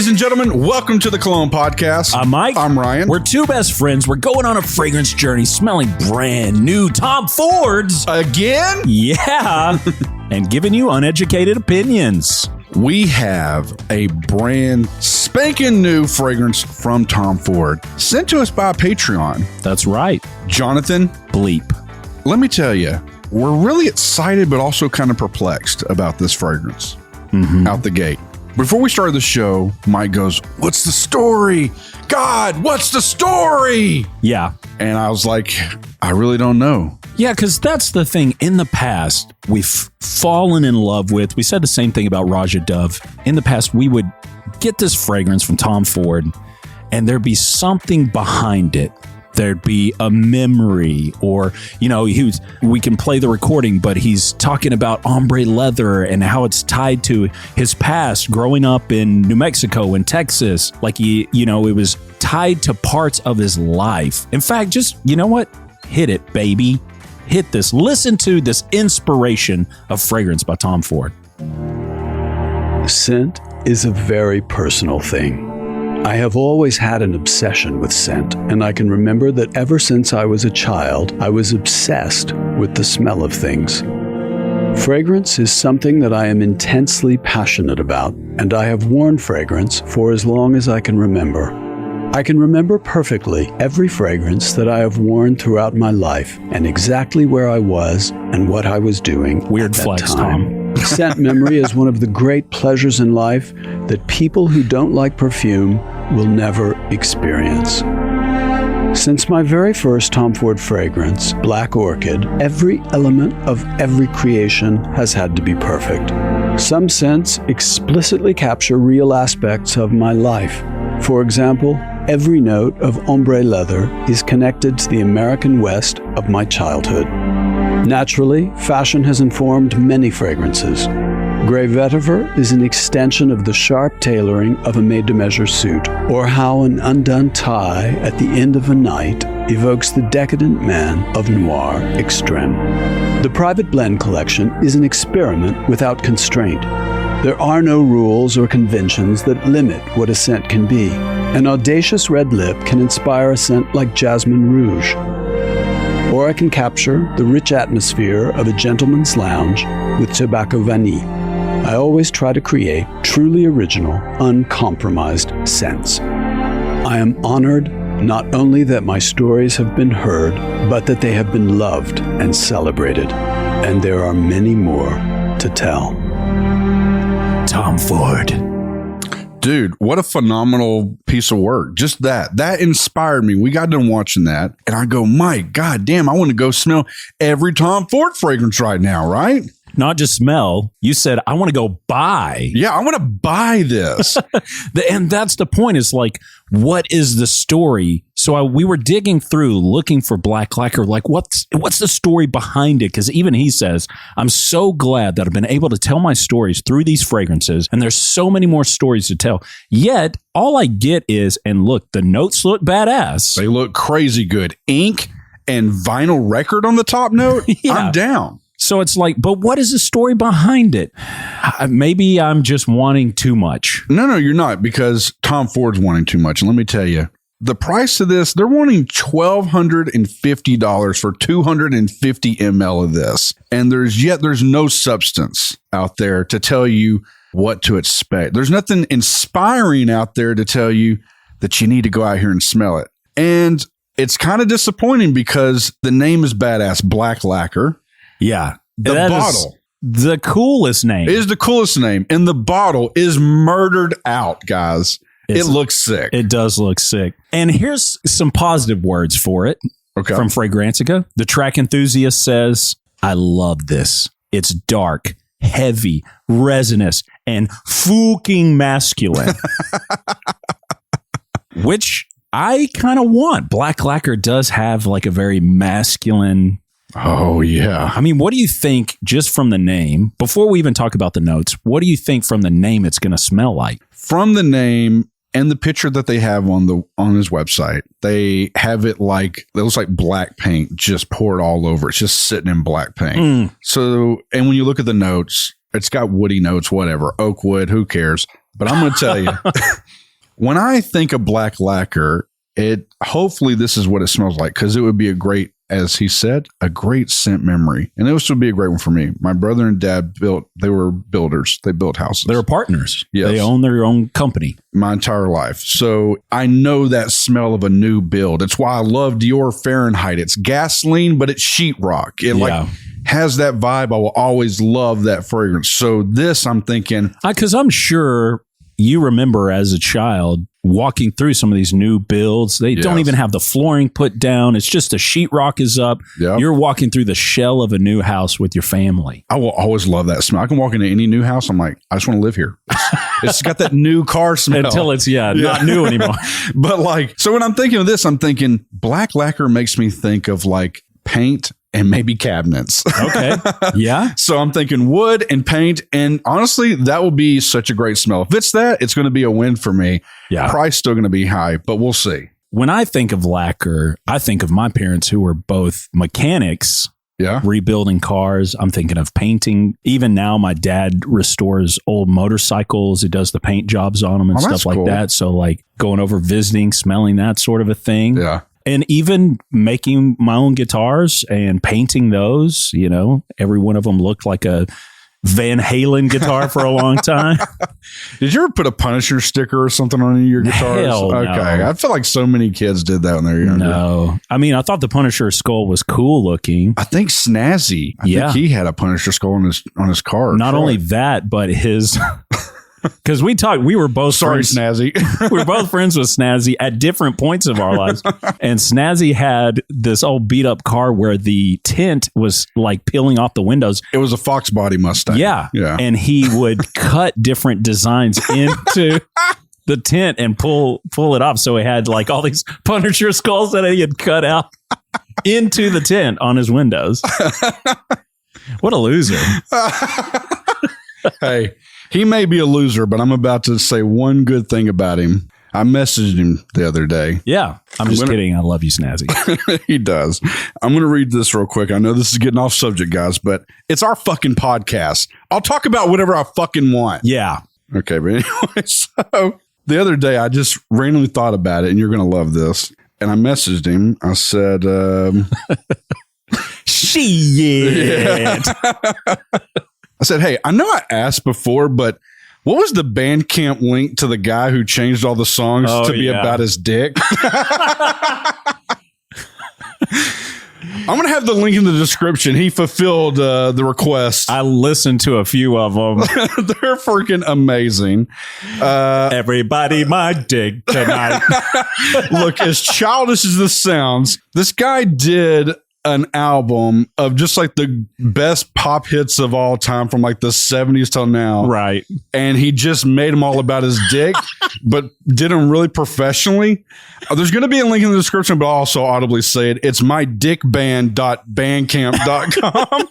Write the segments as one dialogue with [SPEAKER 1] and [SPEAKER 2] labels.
[SPEAKER 1] Ladies and gentlemen, welcome to the Cologne podcast.
[SPEAKER 2] I'm Mike.
[SPEAKER 1] I'm Ryan.
[SPEAKER 2] We're two best friends. We're going on a fragrance journey smelling brand new Tom Fords.
[SPEAKER 1] Again?
[SPEAKER 2] Yeah. And giving you uneducated opinions.
[SPEAKER 1] We have a brand spanking new fragrance from Tom Ford sent to us by Patreon.
[SPEAKER 2] That's right.
[SPEAKER 1] Jonathan
[SPEAKER 2] Bleep.
[SPEAKER 1] Let me tell you, we're really excited but also kind of perplexed about this fragrance out the gate. Before we started the show, Mike goes, "What's the story? God, what's the story?"
[SPEAKER 2] Yeah.
[SPEAKER 1] And I was like, I really don't know.
[SPEAKER 2] Yeah, because that's the thing. In the past, we've fallen in love with, we said the same thing about Raja Dove. In the past, we would get this fragrance from Tom Ford, and there'd be something behind it. There'd be a memory, or, you know, we can play the recording, but he's talking about ombre leather and how it's tied to his past growing up in New Mexico and Texas. Like, it was tied to parts of his life. In fact, just, you know what? Hit it, baby. Hit this. Listen to this inspiration of fragrance by Tom Ford.
[SPEAKER 3] Scent is a very personal thing. I have always had an obsession with scent, and I can remember that ever since I was a child, I was obsessed with the smell of things. Fragrance is something that I am intensely passionate about, and I have worn fragrance for as long as I can remember. I can remember perfectly every fragrance that I have worn throughout my life, and exactly where I was and what I was doing
[SPEAKER 2] Weird
[SPEAKER 3] at that
[SPEAKER 2] flex,
[SPEAKER 3] time.
[SPEAKER 2] Tom.
[SPEAKER 3] Scent memory is one of the great pleasures in life that people who don't like perfume will never experience. Since my very first Tom Ford fragrance, Black Orchid, every element of every creation has had to be perfect. Some scents explicitly capture real aspects of my life. For example, every note of ombre leather is connected to the American West of my childhood. Naturally, fashion has informed many fragrances. Grey vetiver is an extension of the sharp tailoring of a made-to-measure suit, or how an undone tie at the end of a night evokes the decadent man of noir extreme. The Private Blend collection is an experiment without constraint. There are no rules or conventions that limit what a scent can be. An audacious red lip can inspire a scent like Jasmine Rouge. Or I can capture the rich atmosphere of a gentleman's lounge with Tobacco Vanille. I always try to create truly original, uncompromised scents. I am honored not only that my stories have been heard, but that they have been loved and celebrated. And there are many more to tell.
[SPEAKER 2] Tom Ford.
[SPEAKER 1] Dude, what a phenomenal piece of work. Just that inspired me. We got done watching that, and I go, my God damn, I want to go smell every Tom Ford fragrance right now, right?
[SPEAKER 2] Not just smell. You said, I want to go buy.
[SPEAKER 1] Yeah, I want to buy this.
[SPEAKER 2] And that's the point. Is like, what is the story? So we were digging through looking for Black Lacquer. Like, what's the story behind it? Because even he says, I'm so glad that I've been able to tell my stories through these fragrances. And there's so many more stories to tell. Yet, all I get is, and look, the notes look badass.
[SPEAKER 1] They look crazy good. Ink and vinyl record on the top note.
[SPEAKER 2] Yeah.
[SPEAKER 1] I'm down.
[SPEAKER 2] So it's like, but what is the story behind it? Maybe I'm just wanting too much.
[SPEAKER 1] No, you're not, because Tom Ford's wanting too much. And let me tell you, the price of this, they're wanting $1,250 for 250 ml of this. And there's no substance out there to tell you what to expect. There's nothing inspiring out there to tell you that you need to go out here and smell it. And it's kind of disappointing because the name is badass, Black Lacquer.
[SPEAKER 2] Yeah.
[SPEAKER 1] The bottle
[SPEAKER 2] is the coolest name.
[SPEAKER 1] Is the coolest name. And the bottle is murdered out, guys. It looks sick.
[SPEAKER 2] It does look sick. And here's some positive words for it from Fragrantica. The track enthusiast says, I love this. It's dark, heavy, resinous, and fucking masculine. Which I kind of want. Black Lacquer does have like a very masculine.
[SPEAKER 1] Oh, yeah.
[SPEAKER 2] I mean, what do you think just from the name? Before we even talk about the notes, what do you think from the name it's going to smell like?
[SPEAKER 1] From the name and the picture that they have on his website, they have it like, it looks like black paint just poured all over. It's just sitting in black paint. So, and when you look at the notes, it's got woody notes, whatever, oak wood, who cares? But I'm going to tell you, when I think of black lacquer, hopefully this is what it smells like, because it would be a great, as he said, a great scent memory. And this would be a great one for me. My brother and dad they were builders. They built houses.
[SPEAKER 2] They were partners.
[SPEAKER 1] Yes.
[SPEAKER 2] They own their own company.
[SPEAKER 1] My entire life. So I know that smell of a new build. It's why I love Dior Fahrenheit. It's gasoline, but it's sheetrock. It like has that vibe. I will always love that fragrance. So this, I'm thinking,
[SPEAKER 2] because I'm sure you remember as a child walking through some of these new builds. They don't even have the flooring put down. It's just the sheetrock is up. Yep. You're walking through the shell of a new house with your family.
[SPEAKER 1] I will always love that smell. I can walk into any new house. I'm like, I just want to live here. It's got that new car smell.
[SPEAKER 2] Until it's, not new anymore.
[SPEAKER 1] But like, so when I'm thinking of this, I'm thinking black lacquer makes me think of like paint and maybe cabinets.
[SPEAKER 2] Okay. Yeah.
[SPEAKER 1] So I'm thinking wood and paint. And honestly, that will be such a great smell. If it's that, it's going to be a win for me. Yeah. Price still going to be high, but we'll see.
[SPEAKER 2] When I think of lacquer, I think of my parents who were both mechanics. Yeah. Rebuilding cars. I'm thinking of painting. Even now, my dad restores old motorcycles. He does the paint jobs on them and stuff like that. So like going over visiting, smelling that sort of a thing. Yeah. And even making my own guitars and painting those, every one of them looked like a Van Halen guitar for a long time.
[SPEAKER 1] Did you ever put a Punisher sticker or something on any of your guitars?
[SPEAKER 2] Hell
[SPEAKER 1] okay.
[SPEAKER 2] No.
[SPEAKER 1] I feel like so many kids did that when they were younger.
[SPEAKER 2] No. I mean, I thought the Punisher skull was cool looking.
[SPEAKER 1] I think Snazzy. I think he had a Punisher skull on his car.
[SPEAKER 2] Not only that, but his... Because we were both friends.
[SPEAKER 1] Snazzy.
[SPEAKER 2] We were both friends with Snazzy at different points of our lives. And Snazzy had this old beat up car where the tint was like peeling off the windows.
[SPEAKER 1] It was a Fox body Mustang.
[SPEAKER 2] Yeah. And he would cut different designs into the tint and pull it off. So he had like all these Punisher skulls that he had cut out into the tint on his windows. What a loser.
[SPEAKER 1] Hey. He may be a loser, but I'm about to say one good thing about him. I messaged him the other day.
[SPEAKER 2] Yeah. I'm just kidding. I love you, Snazzy.
[SPEAKER 1] He does. I'm going to read this real quick. I know this is getting off subject, guys, but it's our fucking podcast. I'll talk about whatever I fucking want.
[SPEAKER 2] Yeah.
[SPEAKER 1] Okay. But anyway, so the other day I just randomly thought about it, and you're going to love this. And I messaged him. I said,
[SPEAKER 2] shit.
[SPEAKER 1] I said, hey, I know I asked before, but what was the Bandcamp link to the guy who changed all the songs to be about his dick? I'm going to have the link in the description. He fulfilled the request.
[SPEAKER 2] I listened to a few of them.
[SPEAKER 1] They're freaking amazing.
[SPEAKER 2] Everybody my dick tonight.
[SPEAKER 1] Look, as childish as this sounds, this guy did an album of just like the best pop hits of all time from like the 70s till now.
[SPEAKER 2] Right.
[SPEAKER 1] And he just made them all about his dick, but did them really professionally. There's going to be a link in the description, but I'll also audibly say it. It's mydickband.bandcamp.com.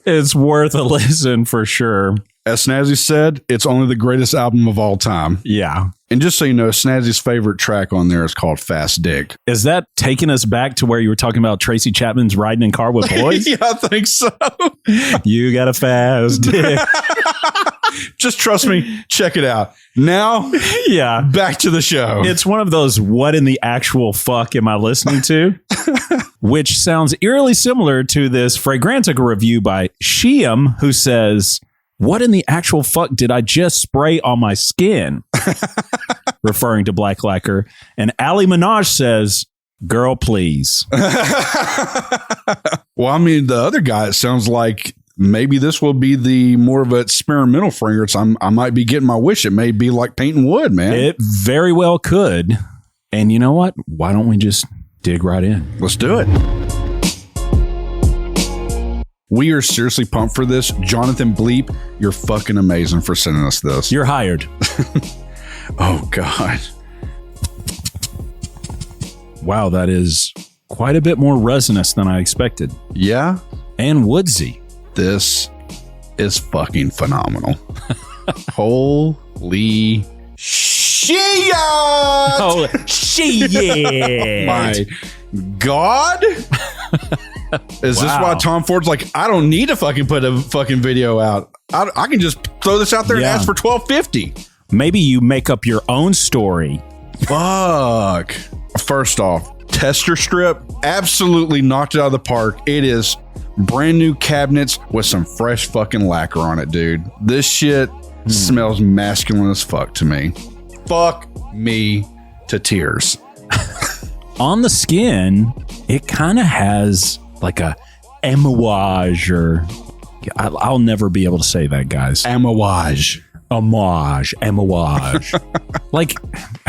[SPEAKER 2] It's worth a listen for sure.
[SPEAKER 1] As Snazzy said, it's only the greatest album of all time.
[SPEAKER 2] Yeah.
[SPEAKER 1] And just so you know, Snazzy's favorite track on there is called Fast Dick.
[SPEAKER 2] Is that taking us back to where you were talking about Tracy Chapman's riding in car with boys?
[SPEAKER 1] Yeah, I think so.
[SPEAKER 2] You got a fast dick.
[SPEAKER 1] Just trust me. Check it out. Now, back to the show.
[SPEAKER 2] It's one of those, what in the actual fuck am I listening to? Which sounds eerily similar to this Fragrantica review by Shiam, who says, what in the actual fuck did I just spray on my skin? Referring to black lacquer. And Ali Minaj says, girl, please.
[SPEAKER 1] Well, I mean, the other guy, it sounds like maybe this will be the more of an experimental fragrance. I might be getting my wish. It may be like painting wood, man.
[SPEAKER 2] It very well could. And you know what? Why don't we just dig right in?
[SPEAKER 1] Let's do it. We are seriously pumped for this. Jonathan Bleep, you're fucking amazing for sending us this.
[SPEAKER 2] You're hired.
[SPEAKER 1] Oh, God.
[SPEAKER 2] Wow, that is quite a bit more resinous than I expected.
[SPEAKER 1] Yeah?
[SPEAKER 2] And woodsy.
[SPEAKER 1] This is fucking phenomenal. Holy shit!
[SPEAKER 2] Oh, shit!
[SPEAKER 1] My God! Is this why Tom Ford's like, I don't need to fucking put a fucking video out. I can just throw this out there and ask for $12.50.
[SPEAKER 2] Maybe you make up your own story.
[SPEAKER 1] Fuck. First off, tester strip, absolutely knocked it out of the park. It is brand new cabinets with some fresh fucking lacquer on it, dude. This shit smells masculine as fuck to me. Fuck me to tears.
[SPEAKER 2] On the skin, it kind of has like a amouage, or I'll never be able to say that, guys.
[SPEAKER 1] Amouage.
[SPEAKER 2] Like,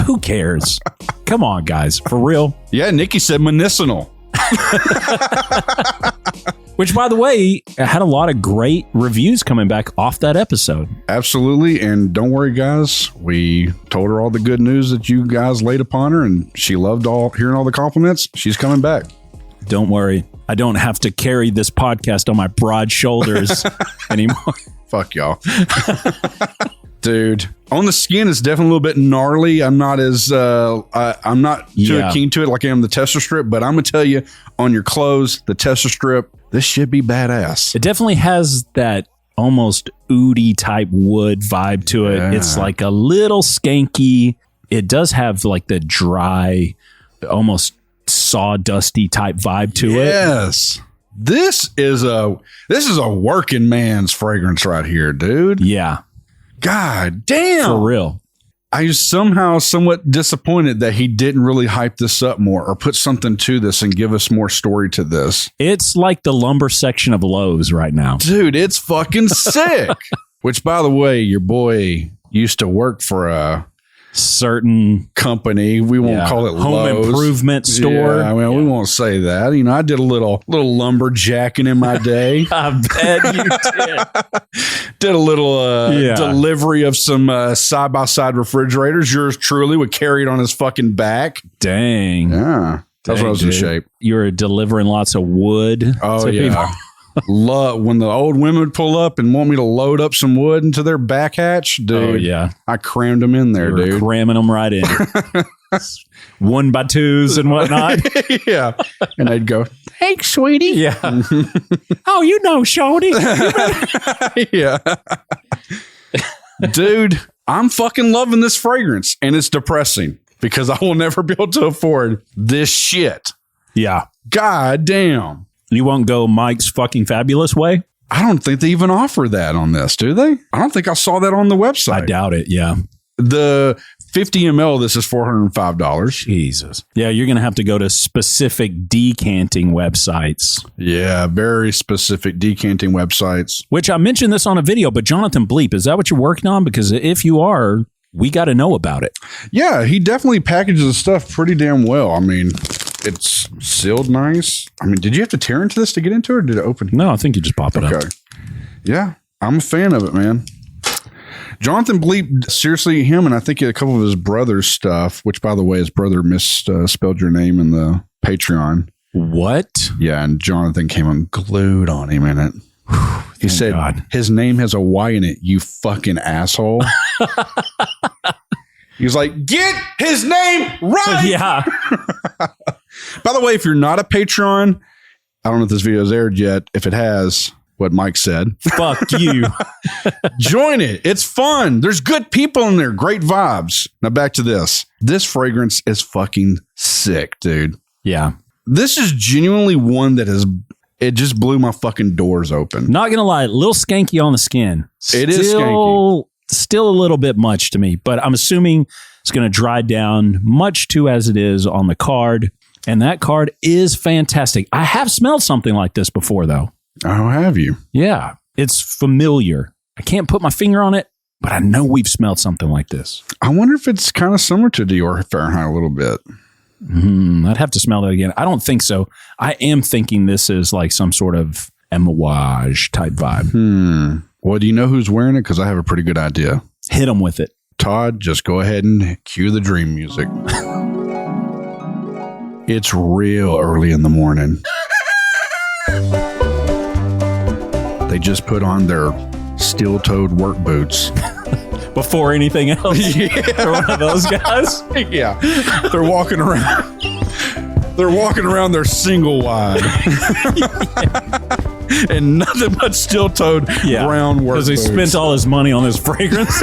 [SPEAKER 2] who cares? Come on, guys, for real.
[SPEAKER 1] Yeah, Nikki said medicinal.
[SPEAKER 2] Which, by the way, had a lot of great reviews coming back off that episode.
[SPEAKER 1] Absolutely. And don't worry, guys. We told her all the good news that you guys laid upon her, and she loved hearing all the compliments. She's coming back.
[SPEAKER 2] Don't worry. I don't have to carry this podcast on my broad shoulders anymore.
[SPEAKER 1] Fuck y'all. Dude, on the skin, it's definitely a little bit gnarly. I'm not as I'm not too keen to it like I am the tester strip, but I'm gonna tell you, on your clothes, the tester strip, this should be badass.
[SPEAKER 2] It definitely has that almost oody type wood vibe to it. Yeah. It's like a little skanky. It does have like the dry, almost sawdusty type vibe to it.
[SPEAKER 1] Yes. This is a working man's fragrance right here, dude.
[SPEAKER 2] Yeah.
[SPEAKER 1] God damn.
[SPEAKER 2] For real.
[SPEAKER 1] I was somehow somewhat disappointed that he didn't really hype this up more or put something to this and give us more story to this.
[SPEAKER 2] It's like the lumber section of Lowe's right now.
[SPEAKER 1] Dude, it's fucking sick. Which, by the way, your boy used to work for a
[SPEAKER 2] certain
[SPEAKER 1] company. We won't call it
[SPEAKER 2] home
[SPEAKER 1] Lowe's.
[SPEAKER 2] Improvement store.
[SPEAKER 1] Yeah, I mean, we won't say that. You know, I did a little lumberjacking in my day.
[SPEAKER 2] I bet you did.
[SPEAKER 1] Did a little delivery of some side-by-side refrigerators. Yours truly would carry it on his fucking back.
[SPEAKER 2] Dang.
[SPEAKER 1] Yeah. That's when I was in shape.
[SPEAKER 2] You were delivering lots of wood.
[SPEAKER 1] Oh, yeah. Love when the old women would pull up and want me to load up some wood into their back hatch, dude.
[SPEAKER 2] Oh, yeah.
[SPEAKER 1] I crammed them in there, dude.
[SPEAKER 2] Cramming them right in. 1x2s and whatnot.
[SPEAKER 1] Yeah. And they'd go, thanks, sweetie.
[SPEAKER 2] Yeah. Oh, you know, shorty.
[SPEAKER 1] Yeah. Dude, I'm fucking loving this fragrance, and it's depressing because I will never be able to afford this shit.
[SPEAKER 2] Yeah.
[SPEAKER 1] God damn.
[SPEAKER 2] You won't go Mike's fucking fabulous way?
[SPEAKER 1] I don't think they even offer that on this, do they? I don't think I saw that on the website.
[SPEAKER 2] I doubt it, yeah.
[SPEAKER 1] The 50 ml, this is $405.
[SPEAKER 2] Jesus. Yeah, you're going to have to go to specific decanting websites.
[SPEAKER 1] Yeah, very specific decanting websites.
[SPEAKER 2] Which I mentioned this on a video, but Jonathan Bleep, is that what you're working on? Because if you are, we got to know about it.
[SPEAKER 1] Yeah, he definitely packages the stuff pretty damn well. I mean, it's sealed nice. I mean, did you have to tear into this to get into it, or did it open?
[SPEAKER 2] No, I think you just pop it up.
[SPEAKER 1] Yeah, I'm a fan of it, man. Jonathan Bleep, seriously, him and I think a couple of his brother's stuff, which, by the way, his brother misspelled your name in the Patreon.
[SPEAKER 2] What?
[SPEAKER 1] Yeah, and Jonathan came unglued on him in it. He said, his name has a Y in it, you fucking asshole. He was like, get his name right.
[SPEAKER 2] Yeah.
[SPEAKER 1] By the way, if you're not a Patreon, I don't know if this video is aired yet. If it has, what Mike said.
[SPEAKER 2] Fuck you.
[SPEAKER 1] Join it. It's fun. There's good people in there. Great vibes. Now back to this. This fragrance is fucking sick, dude.
[SPEAKER 2] Yeah.
[SPEAKER 1] This is genuinely one that it just blew my fucking doors open.
[SPEAKER 2] Not going to lie, a little skanky on the skin.
[SPEAKER 1] It is skanky.
[SPEAKER 2] Still a little bit much to me, but I'm assuming it's going to dry down much too as it is on the card. And that card is fantastic. I have smelled something like this before, though.
[SPEAKER 1] Oh, have you?
[SPEAKER 2] Yeah. It's familiar. I can't put my finger on it, but I know we've smelled something like this.
[SPEAKER 1] I wonder if it's kind of similar to Dior Fahrenheit a little bit.
[SPEAKER 2] I'd have to smell that again. I don't think so. I am thinking this is like some sort of amouage type vibe.
[SPEAKER 1] Well, do you know who's wearing it? Because I have a pretty good idea.
[SPEAKER 2] Hit them with it.
[SPEAKER 1] Todd, just go ahead and cue the dream music. It's real early in the morning. They just put on their steel-toed work boots.
[SPEAKER 2] Before anything else?
[SPEAKER 1] Yeah.
[SPEAKER 2] They're one of those guys?
[SPEAKER 1] Yeah. They're walking around. They're walking around their single wide. and nothing but steel-toed brown work
[SPEAKER 2] because he spent all his money on this fragrance.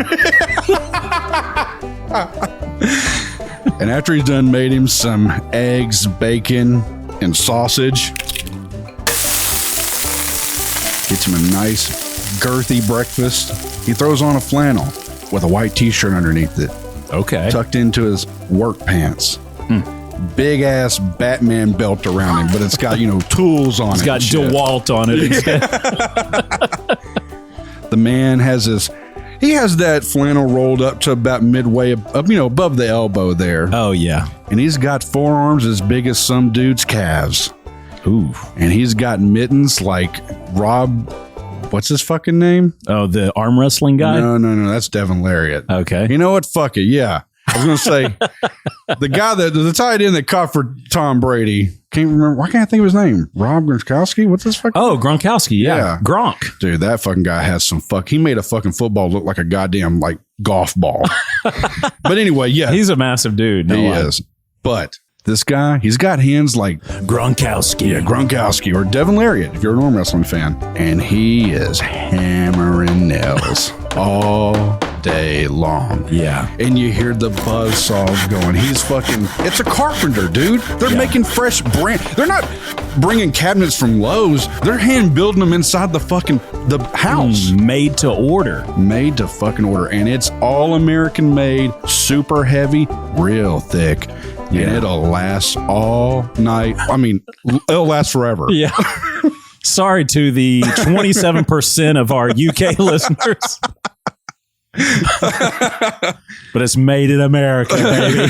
[SPEAKER 1] And after he's done made him some eggs, bacon, and sausage, gets him a nice, girthy breakfast. He throws on a flannel with a white t-shirt underneath it.
[SPEAKER 2] Okay.
[SPEAKER 1] Tucked into his work pants. Big ass Batman belt around him, but it's got, tools on it.
[SPEAKER 2] It's got DeWalt on it instead.
[SPEAKER 1] The man has he has that flannel rolled up to about midway up, above the elbow there.
[SPEAKER 2] Oh, yeah.
[SPEAKER 1] And he's got forearms as big as some dude's calves.
[SPEAKER 2] Ooh.
[SPEAKER 1] And he's got mittens like Rob, what's his fucking name?
[SPEAKER 2] Oh, the arm wrestling guy?
[SPEAKER 1] No, that's Devin Lariat.
[SPEAKER 2] Okay.
[SPEAKER 1] You know what? Fuck it. Yeah. I was going to say, the guy the tight end that caught for Tom Brady, can't remember. Why can't I think of his name? Rob Gronkowski? What's his fucking
[SPEAKER 2] Oh, Gronkowski. Yeah. Gronk.
[SPEAKER 1] Dude, that fucking guy has some he made a fucking football look like a goddamn golf ball. But anyway, yeah.
[SPEAKER 2] He's a massive dude.
[SPEAKER 1] He is. But this guy, he's got hands like
[SPEAKER 2] Gronkowski.
[SPEAKER 1] Yeah, Gronkowski or Devin Lariat if you're an arm wrestling fan. And he is hammering nails all day long.
[SPEAKER 2] Yeah.
[SPEAKER 1] And you hear the buzzsaws going. He's it's a carpenter, dude. They're making fresh they're not bringing cabinets from Lowe's. They're hand building them inside the house.
[SPEAKER 2] Made to order.
[SPEAKER 1] Made to fucking order. And it's all American made, super heavy, real thick. Yeah. And it'll last all night. I mean, it'll last forever.
[SPEAKER 2] Yeah. Sorry to the 27% of our UK listeners. But it's made in America, baby.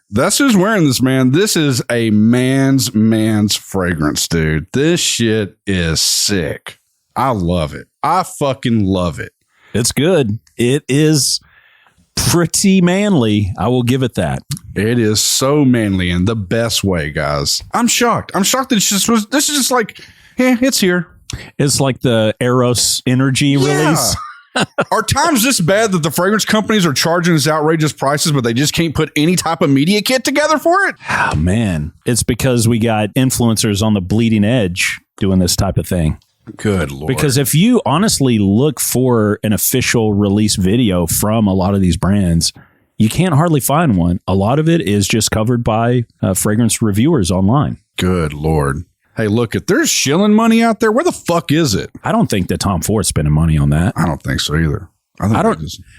[SPEAKER 1] That's who's wearing this, man. This is a man's fragrance, dude. This shit is sick. I love it. I fucking love it.
[SPEAKER 2] It's good. It is pretty manly. I will give it that.
[SPEAKER 1] It is so manly in the best way, guys. I'm shocked. I'm shocked that this is just like, it's here.
[SPEAKER 2] It's like the Eros energy release.
[SPEAKER 1] Are times this bad that the fragrance companies are charging us outrageous prices, but they just can't put any type of media kit together for it?
[SPEAKER 2] Oh, man. It's because we got influencers on the bleeding edge doing this type of thing.
[SPEAKER 1] Good Lord.
[SPEAKER 2] Because if you honestly look for an official release video from a lot of these brands, you can't hardly find one. A lot of it is just covered by fragrance reviewers online.
[SPEAKER 1] Good Lord. Hey, look, if there's shilling money out there, where the fuck is it?
[SPEAKER 2] I don't think that Tom Ford's spending money on that.
[SPEAKER 1] I don't think so either.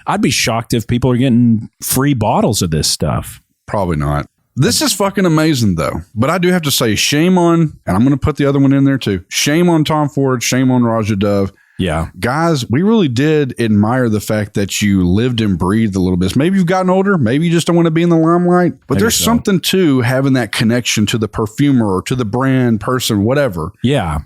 [SPEAKER 2] I'd be shocked if people are getting free bottles of this stuff.
[SPEAKER 1] Probably not. This is fucking amazing, though. But I do have to say, shame on, and I'm going to put the other one in there too. Shame on Tom Ford. Shame on Raja Dove.
[SPEAKER 2] Yeah.
[SPEAKER 1] Guys, we really did admire the fact that you lived and breathed a little bit. Maybe you've gotten older. Maybe you just don't want to be in the limelight. But
[SPEAKER 2] Maybe
[SPEAKER 1] there's
[SPEAKER 2] so.
[SPEAKER 1] something to having that connection to the perfumer or to the brand person, whatever.
[SPEAKER 2] Yeah.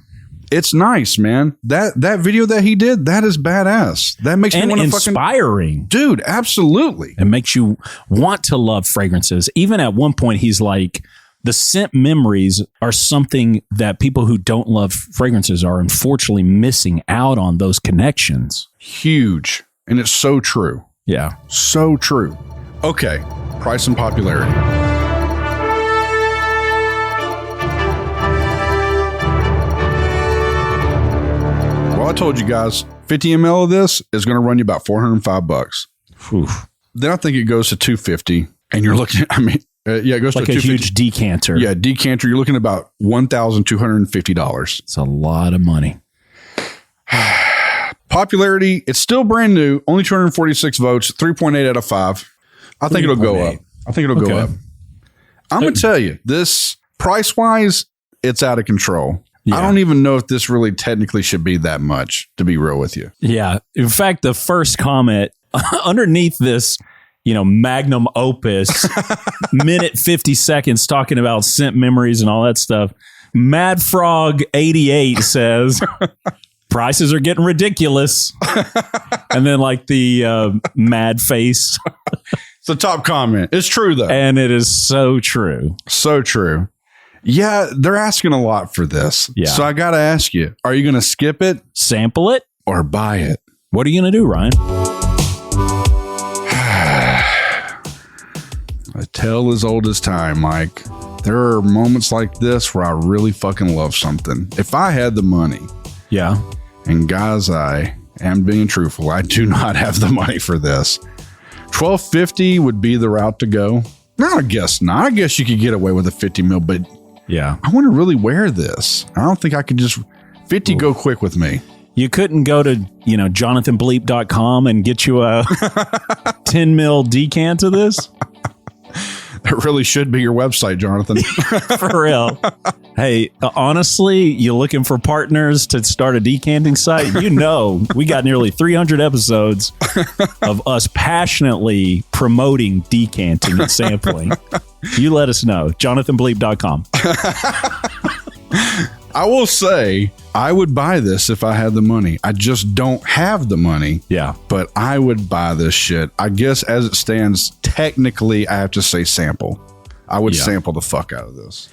[SPEAKER 1] It's nice, man. That video that he did, that is badass. That makes me want to fucking...
[SPEAKER 2] inspiring.
[SPEAKER 1] Dude, absolutely.
[SPEAKER 2] It makes you want to love fragrances. Even at one point, he's like, the scent memories are something that people who don't love fragrances are unfortunately missing out on those connections.
[SPEAKER 1] Huge. And it's so true.
[SPEAKER 2] Yeah.
[SPEAKER 1] So true. Okay. Price and popularity. Well, I told you guys, 50 ml of this is going to run you about $405.
[SPEAKER 2] Oof.
[SPEAKER 1] Then I think it goes to $250, and you're looking. It goes
[SPEAKER 2] like
[SPEAKER 1] to
[SPEAKER 2] a huge decanter.
[SPEAKER 1] Yeah, decanter. You're looking at about $1,250.
[SPEAKER 2] It's a lot of money.
[SPEAKER 1] Popularity. It's still brand new. Only 246 votes. 3.8 out of 5. I think it'll go up. Go up. I'm gonna tell you this. Price wise, it's out of control. Yeah. I don't even know if this really technically should be that much, to be real with you.
[SPEAKER 2] Yeah. In fact, the first comment underneath this, magnum opus, minute 50 seconds talking about scent memories and all that stuff. Mad Frog 88 says, prices are getting ridiculous. And then like the mad face.
[SPEAKER 1] It's the top comment. It's true though.
[SPEAKER 2] And it is so true.
[SPEAKER 1] So true. Yeah, they're asking a lot for this.
[SPEAKER 2] Yeah.
[SPEAKER 1] So I got to ask you, are you going to skip it?
[SPEAKER 2] Sample it?
[SPEAKER 1] Or buy it?
[SPEAKER 2] What are you going to do, Ryan?
[SPEAKER 1] A tale as old as time, Mike. there are moments like this where I really fucking love something. If I had the money,
[SPEAKER 2] Yeah.
[SPEAKER 1] and guys, I am being truthful, I do not have the money for this. $12.50 would be the route to go. No, I guess not. I guess you could get away with a 50 mil, but
[SPEAKER 2] Yeah.
[SPEAKER 1] I want to really wear this. I don't think I could just 50 go quick with me.
[SPEAKER 2] You couldn't go to, jonathanbleep.com and get you a 10 mil decant of this?
[SPEAKER 1] That really should be your website, Jonathan.
[SPEAKER 2] For real. Hey, honestly, you looking for partners to start a decanting site? We got nearly 300 episodes of us passionately promoting decanting and sampling. You let us know. JonathanBleep.com.
[SPEAKER 1] I will say I would buy this if I had the money. I just don't have the money.
[SPEAKER 2] Yeah.
[SPEAKER 1] But I would buy this shit. I guess as it stands, technically, I have to say sample. I would sample the fuck out of this.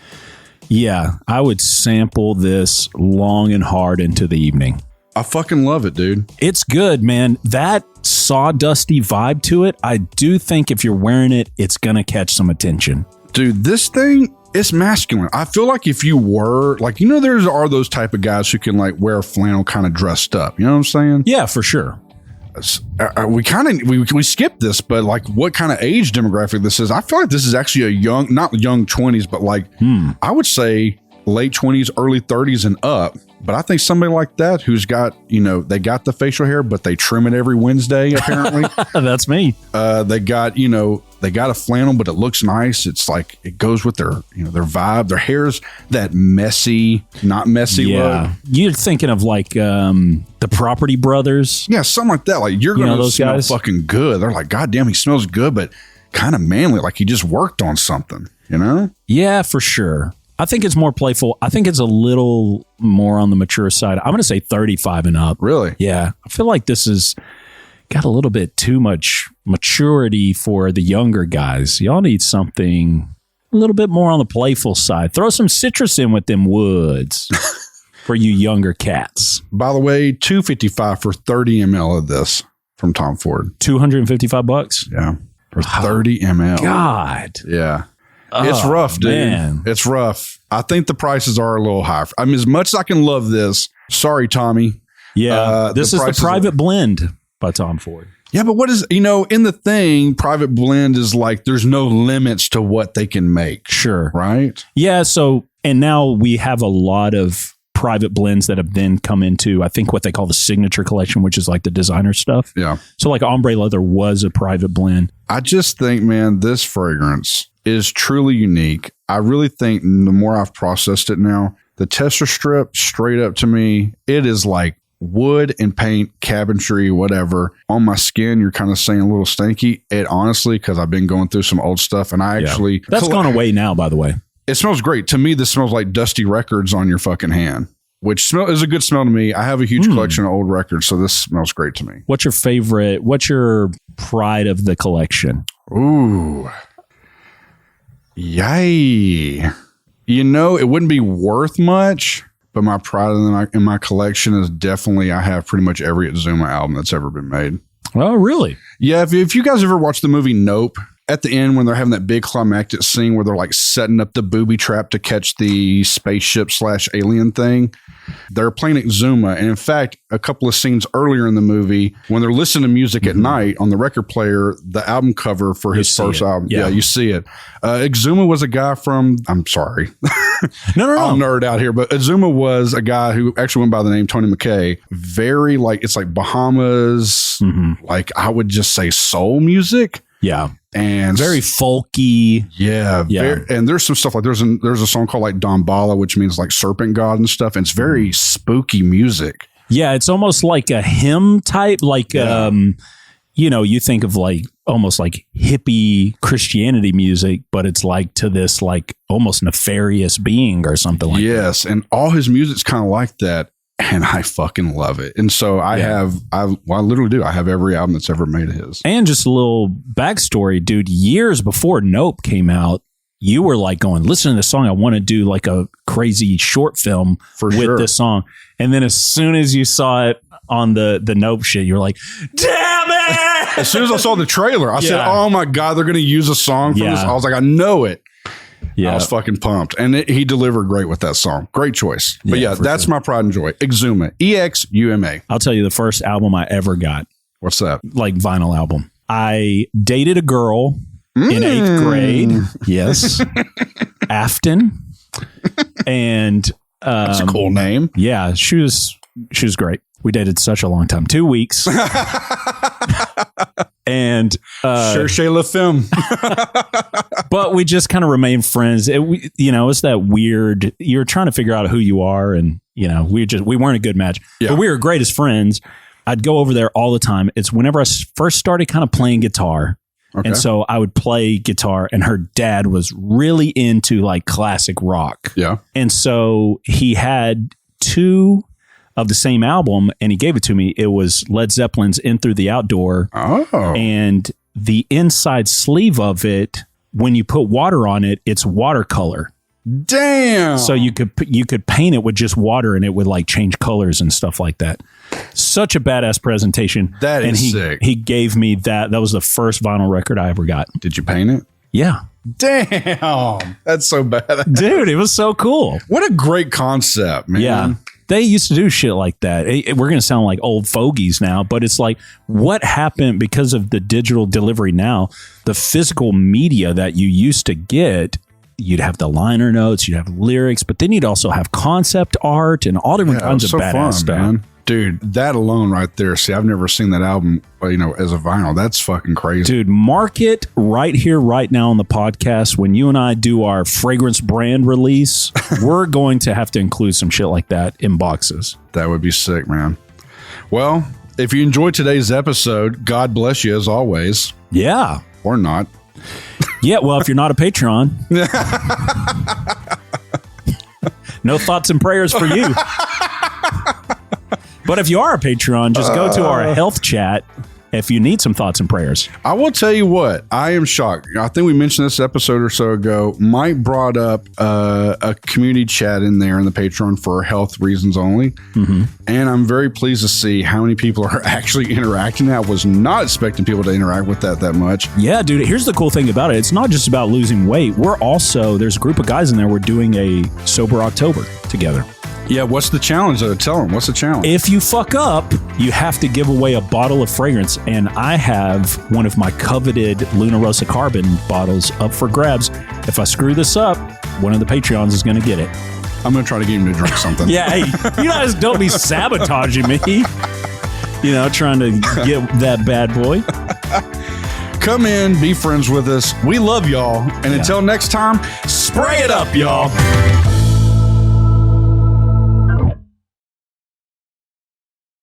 [SPEAKER 2] Yeah. I would sample this long and hard into the evening.
[SPEAKER 1] I fucking love it, dude.
[SPEAKER 2] It's good, man. That sawdusty vibe to it, I do think if you're wearing it, it's going to catch some attention.
[SPEAKER 1] Dude, this thing, it's masculine. I feel like if you were, like, there are those type of guys who can, like, wear flannel kind of dressed up. You know what I'm saying?
[SPEAKER 2] Yeah, for sure.
[SPEAKER 1] We skipped this, but, like, what kind of age demographic this is? I feel like this is actually a young, not young 20s, but, like, I would say late 20s, early 30s and up. But I think somebody like that who's got, they got the facial hair, but they trim it every Wednesday, apparently.
[SPEAKER 2] That's me.
[SPEAKER 1] They got, they got a flannel, but it looks nice. It's like, it goes with their, their vibe. Their hair's that messy, not messy look.
[SPEAKER 2] You're thinking of like the Property Brothers.
[SPEAKER 1] Yeah, something like that. Like, you're going to smell
[SPEAKER 2] guys?
[SPEAKER 1] fucking good. They're like, God damn, he smells good, but kind of manly. Like he just worked on something,
[SPEAKER 2] Yeah, for sure. I think it's more playful. I think it's a little more on the mature side. I'm going to say 35 and up.
[SPEAKER 1] Really?
[SPEAKER 2] Yeah. I feel like this is got a little bit too much maturity for the younger guys. Y'all need something a little bit more on the playful side. Throw some citrus in with them woods for you younger cats.
[SPEAKER 1] By the way, $255 for 30 ml of this from Tom Ford.
[SPEAKER 2] $255?
[SPEAKER 1] Yeah. For 30 ml.
[SPEAKER 2] God.
[SPEAKER 1] Yeah. It's rough, dude.
[SPEAKER 2] Man.
[SPEAKER 1] It's rough. I think the prices are a little high. I mean, as much as I can love this, sorry, Tommy.
[SPEAKER 2] Yeah. This is the private blend by Tom Ford.
[SPEAKER 1] Yeah, but what is, in the thing, private blend is like, there's no limits to what they can make.
[SPEAKER 2] Sure.
[SPEAKER 1] Right?
[SPEAKER 2] Yeah. So, and now we have a lot of private blends that have then come into, I think, what they call the signature collection, which is like the designer stuff.
[SPEAKER 1] Yeah.
[SPEAKER 2] So like ombre leather was a private blend.
[SPEAKER 1] I just think, man, this fragrance is truly unique. I really think the more I've processed it now, the tester strip, straight up to me, it is like wood and paint, cabinetry, whatever. On my skin, you're kind of saying a little stanky. It honestly, because I've been going through some old stuff, and I actually...
[SPEAKER 2] That's gone away now, by the way.
[SPEAKER 1] It smells great. To me, this smells like dusty records on your fucking hand, which is a good smell to me. I have a huge collection of old records, so this smells great to me.
[SPEAKER 2] What's your favorite? What's your pride of the collection?
[SPEAKER 1] Ooh. Yay. It wouldn't be worth much, but my pride in my collection is definitely, I have pretty much every Exuma album that's ever been made.
[SPEAKER 2] Oh, really?
[SPEAKER 1] Yeah. If you guys ever watched the movie Nope, at the end when they're having that big climactic scene where they're like setting up the booby trap to catch the spaceship / alien thing, they're playing Exuma. And in fact, a couple of scenes earlier in the movie, when they're listening to music at night on the record player, the album cover for his first album. Yeah, you see it. Exuma was a guy from, I'm sorry.
[SPEAKER 2] No.
[SPEAKER 1] I'll nerd out here, but Exuma was a guy who actually went by the name Tony McKay. Very it's like Bahamas, like I would just say soul music.
[SPEAKER 2] Yeah.
[SPEAKER 1] And
[SPEAKER 2] very folky.
[SPEAKER 1] Yeah. And there's some stuff like there's a song called like Damballa, which means like serpent god and stuff. And it's very spooky music.
[SPEAKER 2] Yeah. It's almost like a hymn type, like, you think of like almost like hippie Christianity music, but it's like to this like almost nefarious being or something like that.
[SPEAKER 1] Yes. And all his music's kind of like that. And I fucking love it. And so I literally do. I have every album that's ever made of his.
[SPEAKER 2] And just a little backstory, dude, years before Nope came out, you were like going, listen to this song. I want to do like a crazy short film with this song. And then as soon as you saw it on the Nope shit, you were like, damn it.
[SPEAKER 1] As soon as I saw the trailer, I said, oh my God, they're going to use a song from this. I was like, I know it.
[SPEAKER 2] Yeah.
[SPEAKER 1] I was fucking pumped. And he delivered great with that song. Great choice. But yeah, that's
[SPEAKER 2] sure.
[SPEAKER 1] my pride and joy. Exuma. EXUMA.
[SPEAKER 2] I'll tell you the first album I ever got,
[SPEAKER 1] What's that?
[SPEAKER 2] like vinyl album. I dated a girl in 8th grade. Yes. Afton. And
[SPEAKER 1] That's a cool name.
[SPEAKER 2] yeah, she was great. We dated such a long time, 2 weeks. And
[SPEAKER 1] Cherchez la femme.
[SPEAKER 2] but we just kind of remained friends. It's that weird, you're trying to figure out who you are, and we weren't a good match.
[SPEAKER 1] Yeah.
[SPEAKER 2] But we were great as friends. I'd go over there all the time. It's whenever I first started kind of playing guitar.
[SPEAKER 1] Okay.
[SPEAKER 2] And so I would play guitar, and her dad was really into like classic rock.
[SPEAKER 1] Yeah.
[SPEAKER 2] And so he had 2 of the same album, and he gave it to me. It was Led Zeppelin's In Through the Outdoor.
[SPEAKER 1] Oh.
[SPEAKER 2] And the inside sleeve of it, when you put water on it, it's watercolor.
[SPEAKER 1] Damn.
[SPEAKER 2] So you could paint it with just water, and it would like change colors and stuff like that. Such a badass presentation.
[SPEAKER 1] That is
[SPEAKER 2] and
[SPEAKER 1] sick.
[SPEAKER 2] He gave me that. That was the first vinyl record I ever got.
[SPEAKER 1] Did you paint it?
[SPEAKER 2] Yeah.
[SPEAKER 1] Damn. That's so bad.
[SPEAKER 2] Dude, it was so cool.
[SPEAKER 1] What a great concept, man.
[SPEAKER 2] Yeah. They used to do shit like that. We're going to sound like old fogies now, but it's like what happened because of the digital delivery now, the physical media that you used to get, you'd have the liner notes, you'd have lyrics, but then you'd also have concept art and all different kinds of badass stuff.
[SPEAKER 1] Man. Dude, that alone right there. See, I've never seen that album, as a vinyl. That's fucking crazy.
[SPEAKER 2] Dude, mark it right here, right now on the podcast. When you and I do our fragrance brand release, we're going to have to include some shit like that in boxes.
[SPEAKER 1] That would be sick, man. Well, if you enjoyed today's episode, God bless you as always.
[SPEAKER 2] Yeah.
[SPEAKER 1] Or not.
[SPEAKER 2] Yeah, well, if you're not a Patreon, no thoughts and prayers for you. But if you are a Patreon, just go to our health chat if you need some thoughts and prayers.
[SPEAKER 1] I will tell you what, I am shocked. I think we mentioned this episode or so ago. Mike brought up a community chat in there in the Patreon for health reasons only. Mm-hmm. And I'm very pleased to see how many people are actually interacting. I was not expecting people to interact with that much.
[SPEAKER 2] Yeah, dude, here's the cool thing about it. It's not just about losing weight. There's a group of guys in there. We're doing a Sober October together.
[SPEAKER 1] Yeah, what's the challenge though? Tell them, what's the challenge?
[SPEAKER 2] If you fuck up, you have to give away a bottle of fragrance. And I have one of my coveted Luna Rosa Carbon bottles up for grabs. If I screw this up, one of the Patreons is going to get it.
[SPEAKER 1] I'm going to try to get him to drink something.
[SPEAKER 2] Yeah, hey, you guys don't be sabotaging me. Trying to get that bad boy.
[SPEAKER 1] Come in, be friends with us. We love y'all. And until next time, spray it up, y'all.